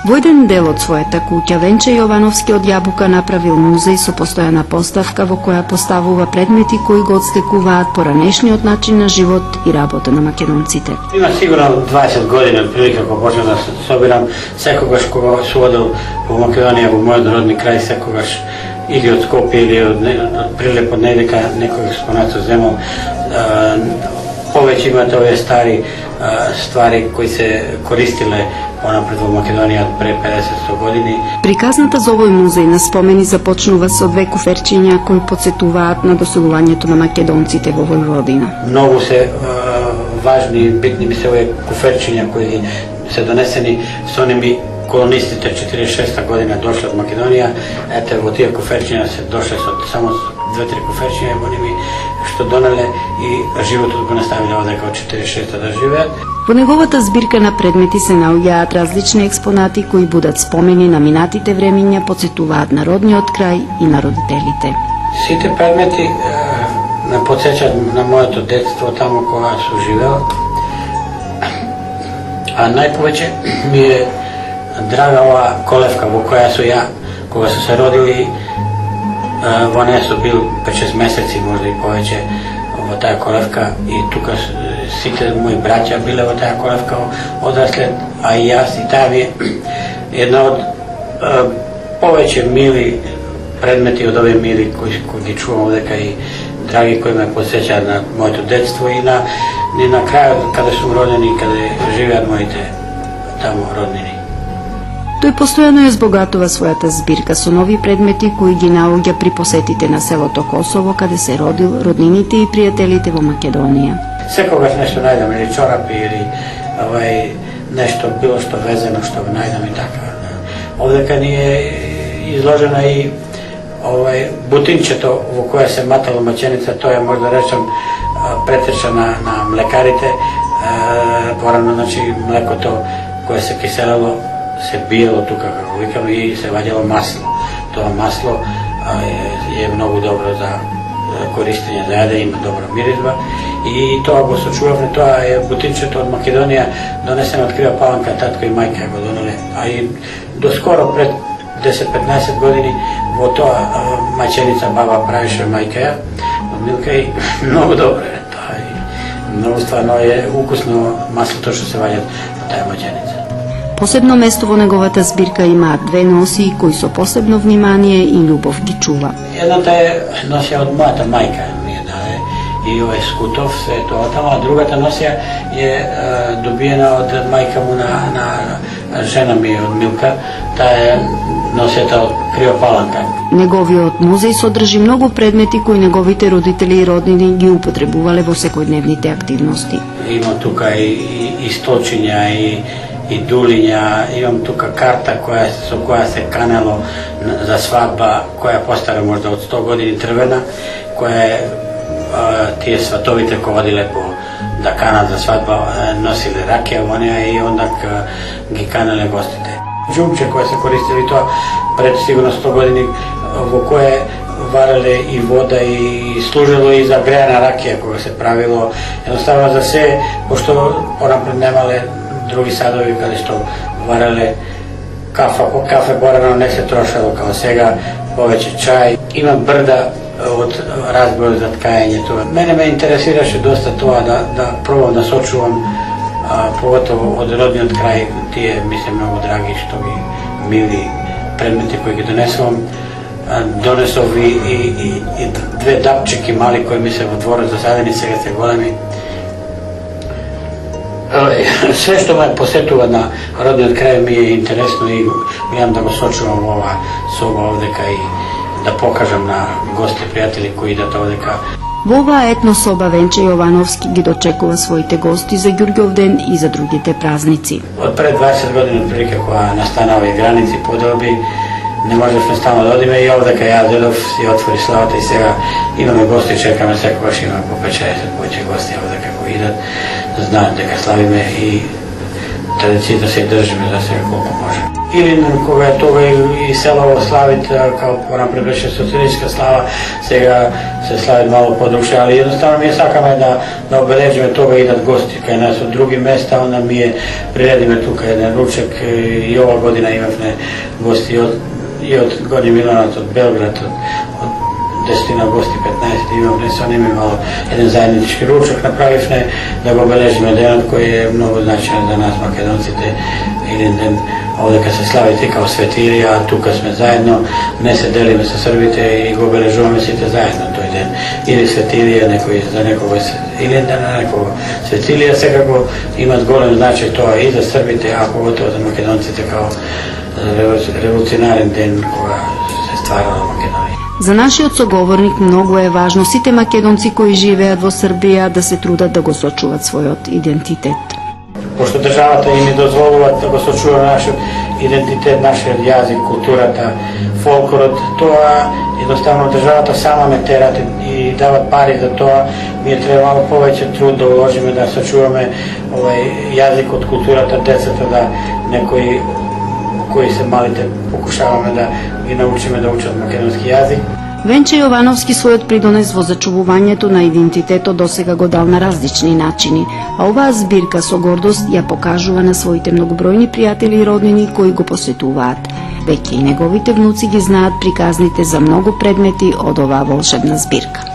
Во еден дел од својата куќа Венче Јовановски од Јабука направил музеј со постојана поставка во која поставува предмети кои го отстекуваат поранешниот начин на живот и работа на македонците. Има сигурно 20 години од прилика кога почнав да собирам, секогаш кога сум одел во Македонија, во мојот родни крај, секогаш или од Скопје или од Прилеп од недека некој експонат земал. Повеќе имате овие стари ствари кои се користиле понапред во Македонија од пре 50-100 години. Приказната за овој музеј на спомени започнува со две куферчиња кои подсетуваат на доселувањето на македонците во Војводина. Многу се важни, битни ми се овие куферчиња кои се донесени со оними колонистите 46-та година дошли од Македонија. Ете, во тие куферчиња се дошле со само 2-3 куферчиња, во ними што донеле и животот го наставиле одека од 46-та да живеат. Во неговата збирка на предмети се наоѓаат различни експонати кои будат спомени на минатите времиња, подсетуваат на родниот крај и на родителите. Сите предмети ме подсеќаат на моето детство, таму кога сум живеел. А најповеќе ми е драга оваа колевка во која сум ја, кога сум се родили, во неја сум бил 5-6 месеци, можда и повеќе, во таа колевка, и тука сите мои браќа биле во таа колевка одрасле, а и јас, и таа ми е една од повеќе мили предмети од овие мили кои ги чувам одека и драги, кои ме подсеќаат на моето детство и на крајот каде сум роден и каде живеат моите таму роднини. Тој постојано ја збогатува својата збирка со нови предмети кои ги наоѓа при посетите на селото Косово, каде се родил, роднините и пријателите во Македонија. Секогаш нешто најдам, или чорапи, или нешто, било што везено, што го најдам и така. Овдека ни е изложена и бутинчето во кое се матало маченица, тоа е, може да речем, претеча на млекарите. Порано, значи, млекото кое се киселело, се биело тука, како викаме, и се ваѓало масло. Тоа масло е многу добро за користење, за јаде, има добра миризба. И тоа го сочувавме, тоа е бутинчето од Македонија, донесено од Крива Паланка, татко и мајка го донеле. А и доскоро, пред 10-15 години, во тоа маченица баба правише мајка ја, од милка, и многу добро е тоа. Многу стварно е укусно маслото што се ваѓат во таа маченица. Посебно место во неговата збирка имаат две носи кои со посебно внимание и љубов ги чува. Едната е носија од мојата мајка ми ја даде и овој скутов, се тоа таму, а другата носија е добиена од мајка му на жена ми од Милка, таа е носијата од Крива Паланка. Неговиот музеј содржи многу предмети кои неговите родители и роднини ги употребувале во секојдневните активности. Има тука и столчиња и дулиња, имам тука карта со која се канело за свадба, која постара можда од 100 години, трвена, која е тие сватовите кои одиле да канат за свадба, носиле ракија во неја и ондак ги канеле гостите. Џумче која се користили тоа пред сигурно 100 години, во кое вареле и вода и служило и за греана ракија кога се правило, едноставно за се, пошто понапред немале други садови каде што вареле кафе порано не се трошело као сега, повеќе чај. Има брда од разбор за ткаењето. Мене ме интересираше доста тоа да пробам да сочувам, поготово од родниот крај, тие ми се многу драги, што ми мили предмети кои ги донесувам. Донесов и две дапчики мали кои ми се во дворот засадени, сега се големи. Све што ме посетува на родниот крај ми е интересно и имам да го сочувам во оваа соба овдека и да покажам на гости, пријатели кои идат овдека. Во оваа етнособа Венче Јовановски ги дочекува своите гости за Ѓурѓовден и за другите празници. Од пред 20 години прилика кога настана овие граници, поделби, не можевме стално да одиме и овдека ја дедов си отвори славата и сега имаме гости, чекаме секогаш, имаме по 5-60 повеќе гости овдека кои идат, знаат дека славиме и традицијата се држиме за сега колку може. Илин, кога е тога и село славит, као понапред беше социалистичка слава, сега се славит мало подруши, али едноставно ми сакаме да обележиме тога идат гости кај нас од други места, onda ми приредиме тука еден ручек и ова година имавме гости и од Горњи Миланот, од Белград, од 10 гости, 15 имавме, со ними мало еден заеднички ручек направивме да го обележиме денот кој е многу значаен за нас македонците, еден ден овде кај се слави као светилија, а тука сме заедно, не се делиме со србите и го обележуваме сите заедно тој ден. Или светилија, некој за некого Илин ден, на некого светилија, секако имат голем значај тоа и за србите, а поготово за македонците као револуционарен ден кога се стварала Македонија. За нашиот соговорник многу е важно сите македонци кои живеат во Србија да се трудат да го сочуват својот идентитет. Пошто државата им дозволува да го сочува нашиот идентитет, нашиот јазик, културата, фолклорот, тоа едноставно државата сама ме терат и дават пари за тоа. Ние треба малку повеќе труд да уложиме да сочуваме овај јазикот, културата, децата, да некои кои се малите покушаваме да ги научиме да учат македонски јазик. Венче Јовановски својот придонес во зачувувањето на идентитетот досега го дал на различни начини, а оваа збирка со гордост ја покажува на своите многобројни пријатели и роднини кои го посетуваат. Веќе и неговите внуци ги знаат приказните за многу предмети од оваа волшебна збирка.